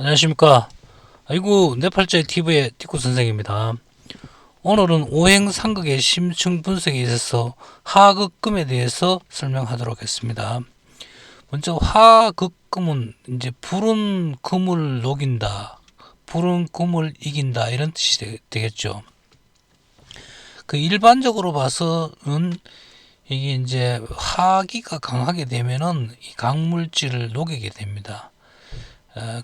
안녕하십니까. 아이고, 네팔자의 TV의 티쿠 선생입니다. 오늘은 오행상극의 심층 분석에 있어서 하극금에 대해서 설명하도록 하겠습니다. 먼저 하극금은 이제 푸른 금을 녹인다, 푸른 금을 이긴다 이런 뜻이 되겠죠. 그 일반적으로 봐서는 이게 이제 화기가 강하게 되면은 이 강물질을 녹이게 됩니다.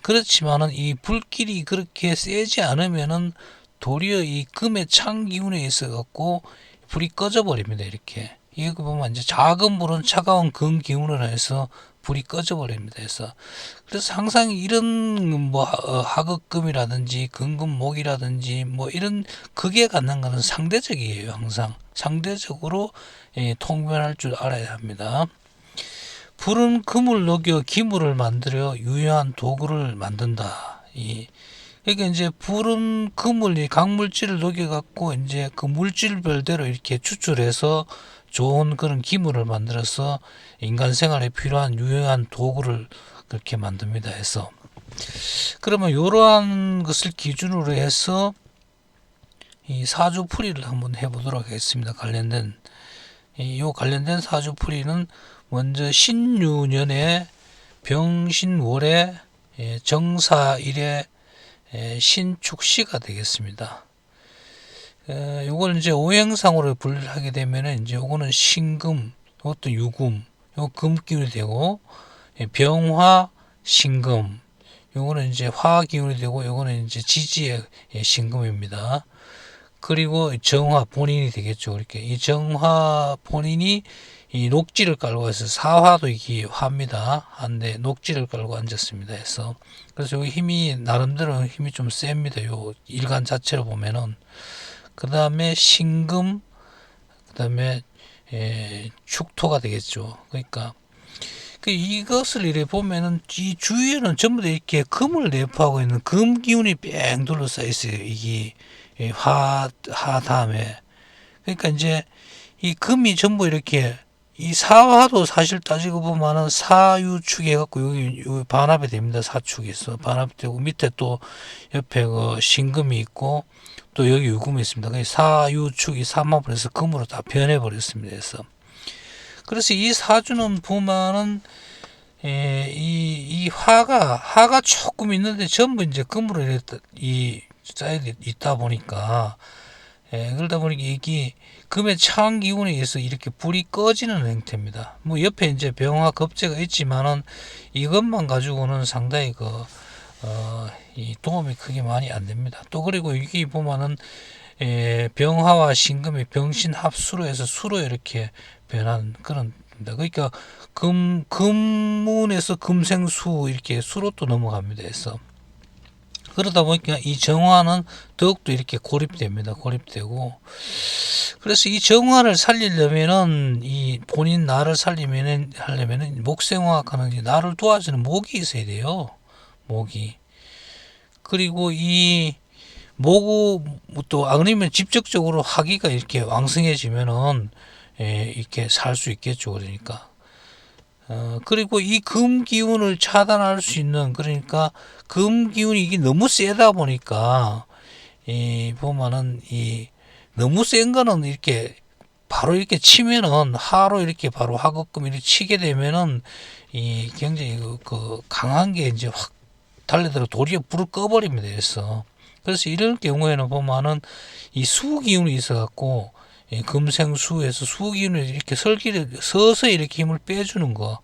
그렇지만은 이 불길이 그렇게 세지 않으면은 도리어 이 금의 찬 기운에 있어 갖고 불이 꺼져 버립니다. 이렇게 이거 보면 이제 작은 불은 차가운 금 기운을 해서 불이 꺼져 버립니다. 그래서 항상 이런 뭐 하극금이라든지 금금목이라든지 뭐 이런 극에 갖는 것은 상대적이에요. 항상 상대적으로 통변할 줄 알아야 합니다. 불은 금을 녹여 기물을 만들어 유효한 도구를 만든다. 그러니까 이제 불은 금을 이 강물질을 녹여 갖고 이제 그 물질별대로 이렇게 추출해서 좋은 그런 기물을 만들어서 인간 생활에 필요한 유효한 도구를 그렇게 만듭니다. 해서 그러면 이러한 것을 기준으로 해서 이 사주풀이를 한번 해보도록 하겠습니다. 관련된 사주풀이는 먼저 신유년에 병신월에 정사일에 신축시가 되겠습니다. 요걸 이제 오행상으로 분류하게 되면은 이제 요거는 신금, 요것도 유금, 요 금기운이 되고 병화 신금, 요거는 이제 화기운이 되고 요거는 이제 지지의 신금입니다. 그리고 정화 본인이 되겠죠. 이렇게 이 정화 본인이 이 녹지를 깔고 해서 사화도 이게 화입니다. 한데 녹지를 깔고 앉았습니다. 해서 그래서 여기 힘이 나름대로 힘이 좀 셉니다. 요 일간 자체로 보면은 그 다음에 신금, 그 다음에 축토가 되겠죠. 그러니까 이것을 이래 보면은 이 주위에는 전부 다 이렇게 금을 내포하고 있는 금 기운이 뺑 둘러싸여 있어요. 이게 하 다음에 그러니까 이제 이 금이 전부 이렇게 이 사화도 사실 따지고 보면은 사유축 해갖고 여기 반합이 됩니다. 사축에서 반합이 되고 밑에 또 옆에 그 신금이 있고 또 여기 유금이 있습니다. 그 사유축이 삼합을 해서 금으로 다 변해버렸습니다. 그래서 이 사주는 보면은 이 화가 조금 있는데 전부 이제 금으로 이 쌓여 있다 보니까 그러다 보니까 이게 금의 차원 기운에 의해서 이렇게 불이 꺼지는 형태입니다. 뭐 옆에 이제 병화 겁재가 있지만은 이것만 가지고는 상당히 이 도움이 크게 많이 안 됩니다. 또 그리고 여기 보면은 병화와 신금이 병신 합수로 해서 수로 이렇게 변하는 그런 그러니까 금문에서 금생수 이렇게 수로 또 넘어갑니다. 해서 그러다 보니까 이 정화는 더욱더 이렇게 고립되고 그래서 이 정화를 살리려면은 이 본인 나를 하려면은 목생화학하는 나를 도와주는 목이 있어야 돼요. 목이. 그리고 이 모고 또 아니면 직접적으로 화기가 이렇게 왕성해지면은 이렇게 살 수 있겠죠. 그러니까 그리고 이 금 기운을 차단할 수 있는 그러니까 금 기운이 이게 너무 세다 보니까 보면은 이 너무 센 거는 이렇게 바로 이렇게 치면은 하로 이렇게 바로 하급금 이렇게 치게 되면은 이 굉장히 그 강한 게 이제 확 달려들어 도리어 불을 꺼버립니다. 그래서 이럴 경우에는 보면은 이 수 기운이 있어 갖고 금생수에서 수 기운을 이렇게 서서히 이렇게 힘을 빼주는 거.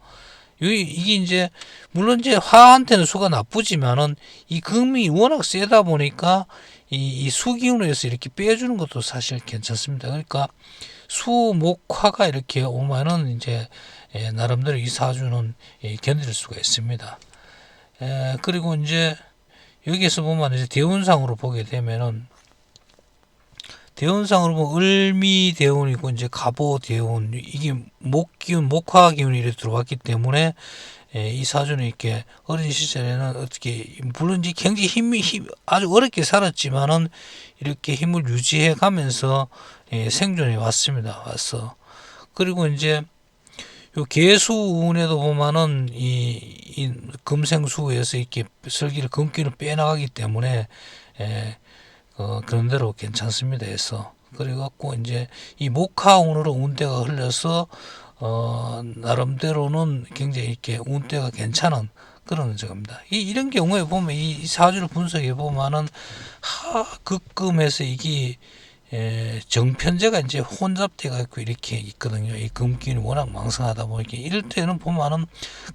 이게 이제 물론 이제 화한테는 수가 나쁘지만은 이 금이 워낙 세다 보니까 이 수기운에서 이렇게 빼주는 것도 사실 괜찮습니다. 그러니까 수목화가 이렇게 오면은 이제 나름대로 이 사주는 견딜 수가 있습니다. 그리고 이제 여기에서 보면 이제 대운상으로 보게 되면은 대운상으로 보면 을미 대운이고 이제 갑오 대운 이게 목기운 목화 기운이 이렇게 들어왔기 때문에 이 사주는 이렇게 어린 시절에는 어떻게 물론 이제 굉장히 힘 아주 어렵게 살았지만은 이렇게 힘을 유지해 가면서 생존해 왔습니다. 그리고 이제 요 개수운에도 보면은 이 금생수에서 이렇게 슬기를 금기를 빼나가기 때문에 그런 대로 괜찮습니다 해서 그래갖고 이제 이 목화운으로 운대가 흘려서 나름대로는 굉장히 이렇게 운대가 괜찮은 그런 적입니다. 이런 경우에 보면 이 사주를 분석해 보면은 하극금에서 이게 정편제가 이제 혼잡돼가 있고 이렇게 있거든요. 이 금기운이 워낙 망성하다 보니까 이럴 때는 보면은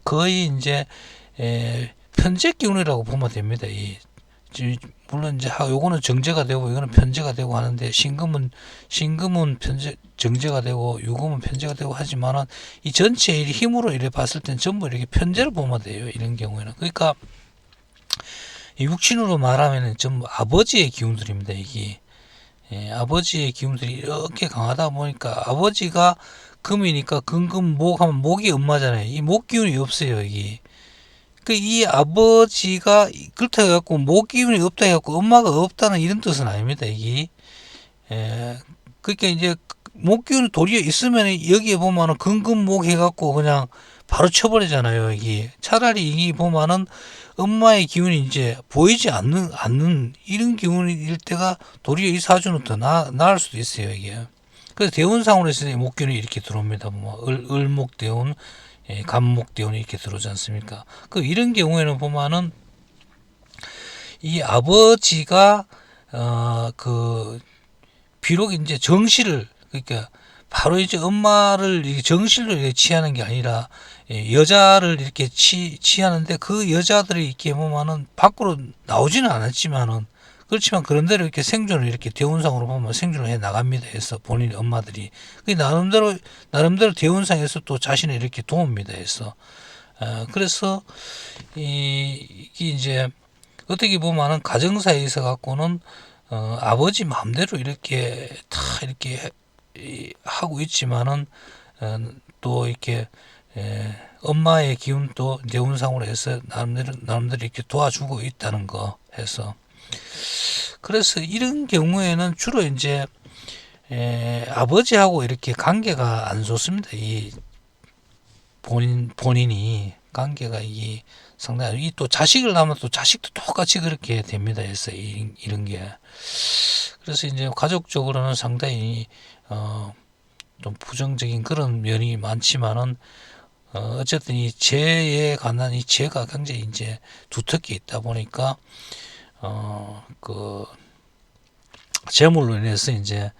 거의 이제 편제 기운이라고 보면 됩니다. 물론 이제 요거는 정제가 되고 이거는 편제가 되고 하는데 신금은 편제 정제가 되고 유금은 편제가 되고 하지만은 이 전체 힘으로 이렇게 봤을 땐 전부 이렇게 편제를 보면 돼요. 이런 경우에는 그러니까 육신으로 말하면은 전부 아버지의 기운들입니다. 이게 아버지의 기운들이 이렇게 강하다 보니까 아버지가 금이니까 금금목 하면 목이 엄마잖아요. 이 목 기운이 없어요. 이게 이 아버지가 그렇다 해갖고 목 기운이 없다 해갖고 엄마가 없다는 이런 뜻은 아닙니다. 이게 그러니까 이제 목 기운이 도리어 있으면 여기에 보면은 금금목 해갖고 그냥 바로 쳐버리잖아요. 이게 차라리 이게 보면은 엄마의 기운이 이제 보이지 않는 이런 기운일 때가 도리어 이 사주는 더 나을 수도 있어요. 이게 그래서 대운상으로 했을 때 목 기운이 이렇게 들어옵니다. 뭐 을목 대운 간목 대운이 이렇게 들어오지 않습니까? 이런 경우에는 보면은 이 아버지가 비록 이제 정시를 그러니까 바로 이제 엄마를 정실로 이렇게 취하는 게 아니라 여자를 이렇게 취하는데 그 여자들이 이렇게 보면은 밖으로 나오지는 않았지만은 그렇지만 그런대로 이렇게 생존을 이렇게 대운상으로 보면 생존을 해 나갑니다. 해서 본인 엄마들이 그 나름대로 대운상에서 또 자신을 이렇게 도웁니다. 해서 그래서 이게 이제 어떻게 보면은 가정사에 있어 갖고는 아버지 마음대로 이렇게 다 이렇게 하고 있지만은 또 이렇게 엄마의 기운도 대운상으로 해서 나름대로 이렇게 도와주고 있다는 거 해서 그래서 이런 경우에는 주로 이제 아버지하고 이렇게 관계가 안 좋습니다. 이 본인이 관계가 이 상당히 또 자식을 낳으면 또 자식도 똑같이 그렇게 됩니다. 해서 이런 게 그래서 이제 가족적으로는 상당히 좀 부정적인 그런 면이 많지만은 어쨌든 이 재에 관한 이 재가 굉장히 이제 두텁게 있다 보니까 그 재물로 인해서 이제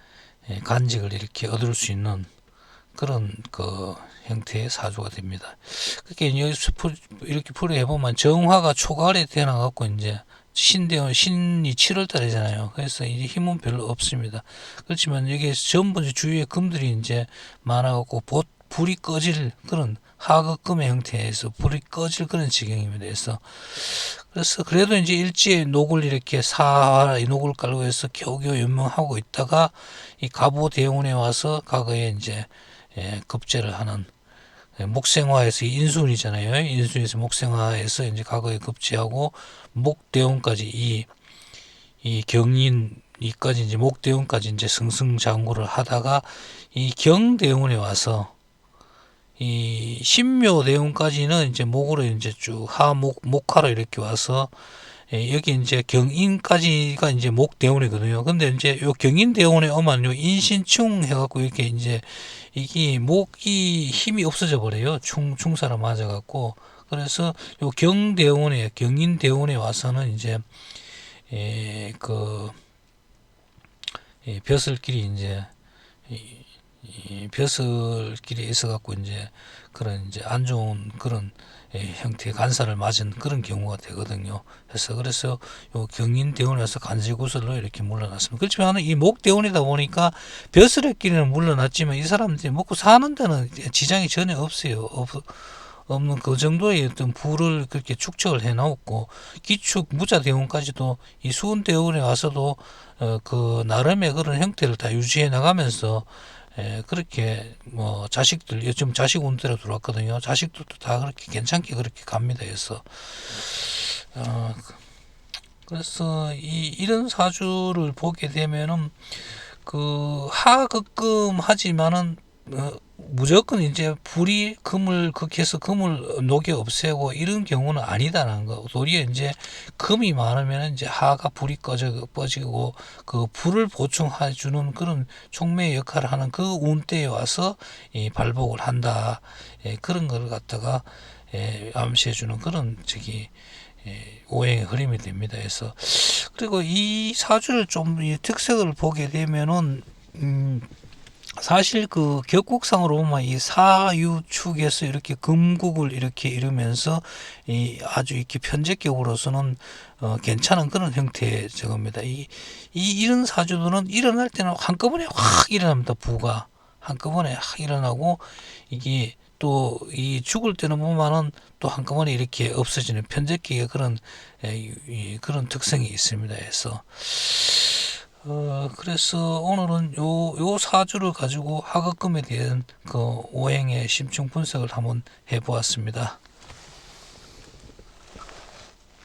간직을 이렇게 얻을 수 있는 그런 형태의 사주가 됩니다. 그렇게 여기서 이렇게 풀이해 보면 정화가 초가을에 태어나 갖고 이제 신이 7월 달이잖아요. 그래서 이제 힘은 별로 없습니다. 그렇지만 여기에 전부 주위에 금들이 이제 많아갖고 불이 꺼질 그런 하극금의 형태에서 불이 꺼질 그런 지경입니다. 그래서 그래도 이제 일지에 녹을 이렇게 녹을 깔고 해서 겨우겨우 연명하고 있다가 이 갑오 대운에 와서 과거에 이제 급제를 하는 목생화에서 인순이잖아요. 인순에서 목생화에서 이제 과거에 급제하고 목대운까지 이 경인이까지 이제 목대운까지 이제 승승장구를 하다가 이 경대운에 와서 이 신묘대운까지는 이제 목으로 이제 쭉 목화로 이렇게 와서 여기 이제 경인까지가 이제 목대운이거든요. 근데 이제 요 경인대운에 오면 요 인신충 해갖고 이렇게 이제 이게 목이 힘이 없어져 버려요. 충사를 맞아갖고 그래서 요 경인대운에 와서는 이제 벼슬길이 이제 벼슬길에 있어갖고 이제 그런 이제 안 좋은 그런 형태의 간사를 맞은 그런 경우가 되거든요. 그래서 요 경인대운에서 간제구슬로 이렇게 물러났습니다. 그렇지만 이 목대운이다 보니까 벼슬의 길에는 물러났지만 이 사람들이 먹고 사는 데는 지장이 전혀 없어요. 없는 그 정도의 어떤 부를 그렇게 축적을 해 놓고 기축 무자 대운까지도 이 수운 대운에 와서도 그 나름의 그런 형태를 다 유지해 나가면서 그렇게 뭐 자식들 요즘 자식 운대로 들어왔거든요. 자식들도 다 그렇게 괜찮게 그렇게 갑니다. 그래서 이런 사주를 보게 되면은 그 하극금 하지만은 무조건 이제 불이 금을 극해서 금을 녹여 없애고 이런 경우는 아니다라는 거. 도리어 이제 금이 많으면 이제 하가 불이 꺼지고 그 불을 보충해 주는 그런 촉매의 역할을 하는 그 운때에 와서 이 발복을 한다. 예, 그런 걸 갖다가 암시해 주는 그런 오행의 흐름이 됩니다. 그래서 그리고 이 사주를 좀 이 특색을 보게 되면은 사실 그 격국상으로 보면 이 사유축에서 이렇게 금국을 이렇게 이루면서 이 아주 이렇게 편제격으로서는 괜찮은 그런 형태의 저겁니다. 이런 사주들은 일어날 때는 한꺼번에 확 일어납니다. 부가 한꺼번에 확 일어나고 이게 또 이 죽을 때는 보면은 또 한꺼번에 이렇게 없어지는 편제격의 그런 특성이 있습니다. 그래서 그래서 오늘은 요 사주를 가지고 하급금에 대한 그 오행의 심층 분석을 한번 해보았습니다.